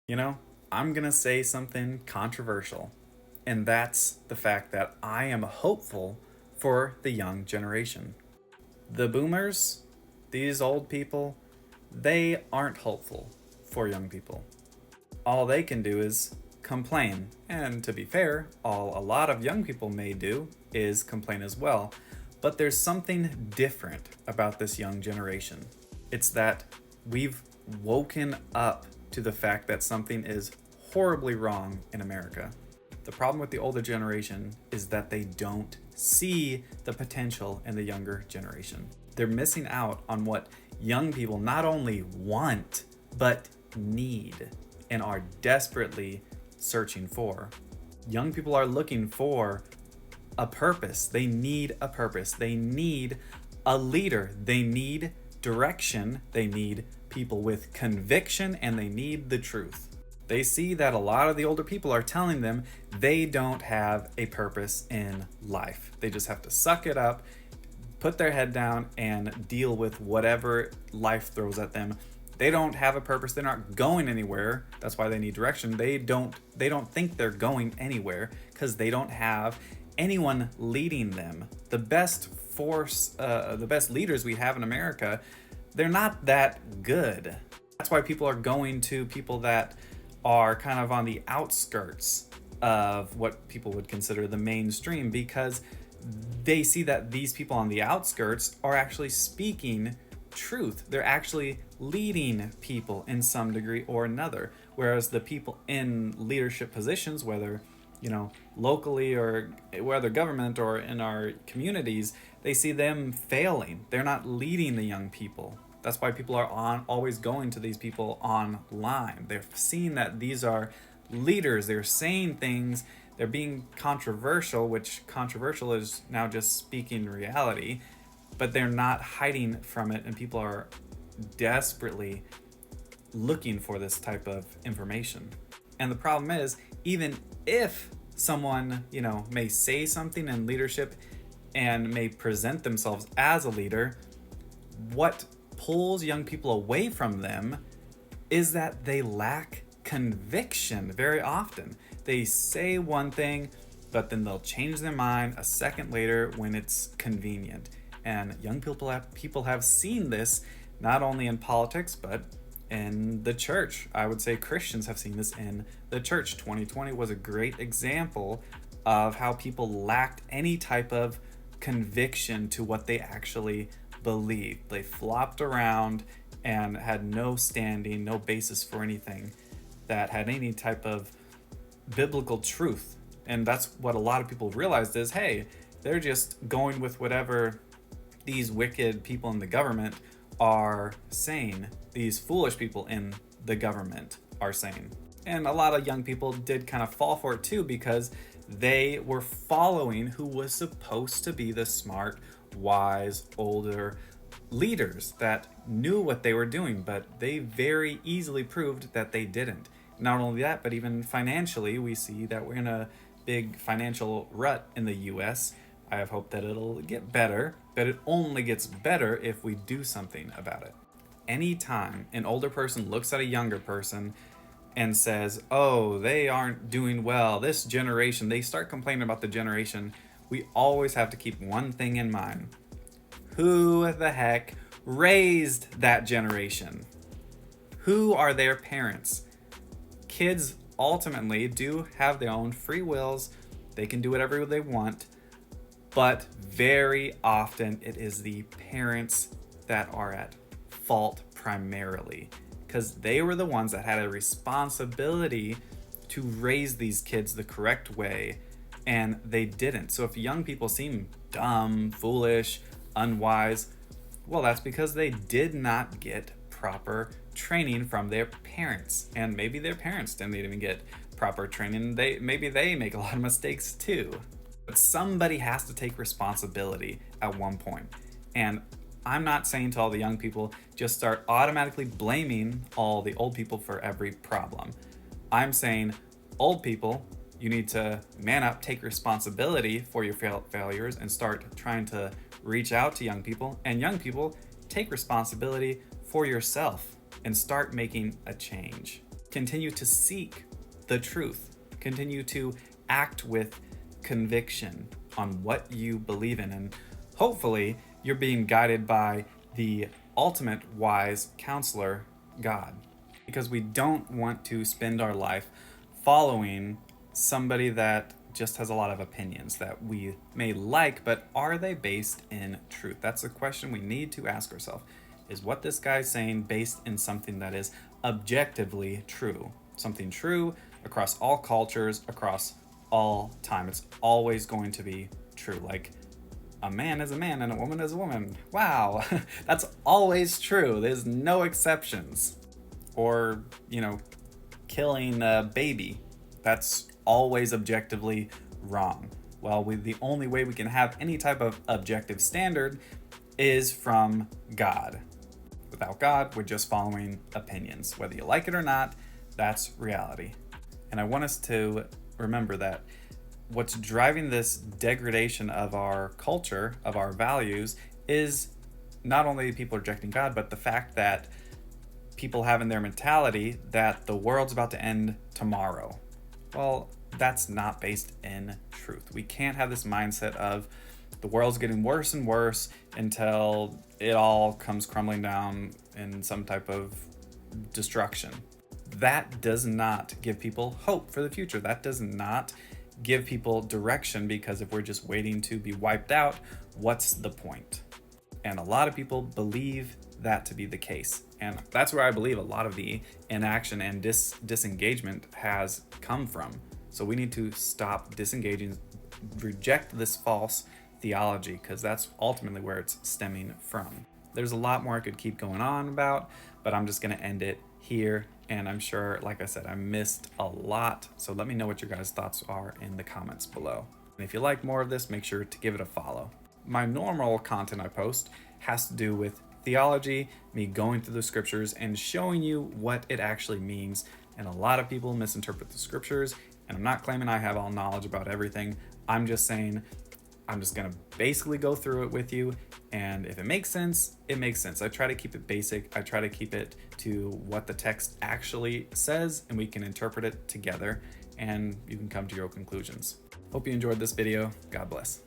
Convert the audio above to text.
You know, I'm going to say something controversial, and that's the fact that I am hopeful for the young generation. The boomers, these old people, they aren't hopeful for young people. All they can do is complain. And to be fair, all a lot of young people may do is complain as well. But there's something different about this young generation. It's that we've woken up to the fact that something is horribly wrong in America. The problem with the older generation is that they don't see the potential in the younger generation. They're missing out on what young people not only want, but need and are desperately searching for. Young people are looking for a purpose. They need a purpose. They need a leader. They need direction. They need people with conviction, and they need the truth. They see that a lot of the older people are telling them they don't have a purpose in life. They just have to suck it up, put their head down, and deal with whatever life throws at them. They don't have a purpose. They're not going anywhere. That's why they need direction. They don't think they're going anywhere because they don't have anyone leading them. The best the best leaders we have in America, they're not that good. That's why people are going to people that are kind of on the outskirts of what people would consider the mainstream, because they see that these people on the outskirts are actually speaking truth. They're actually leading people in some degree or another. Whereas the people in leadership positions, whether locally or whether government or in our communities, they see them failing. They're not leading the young people. That's why people are always going to these people online. They're seeing that these are leaders. They're saying things. They're being controversial, which controversial is now just speaking reality, but they're not hiding from it, and people are desperately looking for this type of information. And the problem is, even if someone, may say something in leadership and may present themselves as a leader, what pulls young people away from them is that they lack conviction very often. They say one thing, but then they'll change their mind a second later when it's convenient. And young people have seen this not only in politics, but in the church. I would say Christians have seen this in the church. 2020 was a great example of how people lacked any type of conviction to what they actually believed. They flopped around and had no standing, no basis for anything that had any type of biblical truth. And that's what a lot of people realized is, hey, they're just going with whatever these wicked people in the government are saying, these foolish people in the government are saying. And a lot of young people did kind of fall for it too, because they were following who was supposed to be the smart, wise, older leaders that knew what they were doing, but they very easily proved that they didn't. Not only that, but even financially, we see that we're in a big financial rut in the US. I have hope that it'll get better, but it only gets better if we do something about it. Anytime an older person looks at a younger person and says, oh, they aren't doing well, this generation, they start complaining about the generation, we always have to keep one thing in mind. Who the heck raised that generation? Who are their parents? Kids ultimately do have their own free wills. They can do whatever they want. But very often it is the parents that are at fault primarily, because they were the ones that had a responsibility to raise these kids the correct way, and they didn't. So if young people seem dumb, foolish, unwise, well, that's because they did not get proper training from their parents. And maybe their parents didn't even get proper training. Maybe they make a lot of mistakes too. But somebody has to take responsibility at one point. And I'm not saying to all the young people, just start automatically blaming all the old people for every problem. I'm saying, old people, you need to man up, take responsibility for your failures, and start trying to reach out to young people. And young people, take responsibility for yourself and start making a change. continue to seek the truth, continue to act with conviction on what you believe in, and hopefully you're being guided by the ultimate wise counselor, God. Because we don't want to spend our life following somebody that just has a lot of opinions that we may like, but are they based in truth? That's the question we need to ask ourselves. Is what this guy's saying based in something that is objectively true? Something true across all cultures, across all time. It's always going to be true. Like, a man is a man and a woman is a woman. Wow, that's always true. There's no exceptions. Or, killing a baby. That's always objectively wrong. Well, the only way we can have any type of objective standard is from God. Without God, we're just following opinions. Whether you like it or not, that's reality. And I want us to remember that what's driving this degradation of our culture, of our values, is not only people rejecting God, but the fact that people have in their mentality that the world's about to end tomorrow. Well, that's not based in truth. We can't have this mindset of the world's getting worse and worse until it all comes crumbling down in some type of destruction. That does not give people hope for the future. That does not give people direction, because if we're just waiting to be wiped out, what's the point? And a lot of people believe that to be the case. And that's where I believe a lot of the inaction and disengagement has come from. So we need to stop disengaging, reject this false theology, because that's ultimately where it's stemming from. There's a lot more I could keep going on about, but I'm just going to end it here. And I'm sure, like I said, I missed a lot. So let me know what your guys' thoughts are in the comments below. And if you like more of this, make sure to give it a follow. My normal content I post has to do with theology, me going through the scriptures and showing you what it actually means. And a lot of people misinterpret the scriptures, and I'm not claiming I have all knowledge about everything. I'm just saying I'm just going to basically go through it with you, and if it makes sense, it makes sense. I try to keep it basic. I try to keep it to what the text actually says, and we can interpret it together, and you can come to your own conclusions. Hope you enjoyed this video. God bless.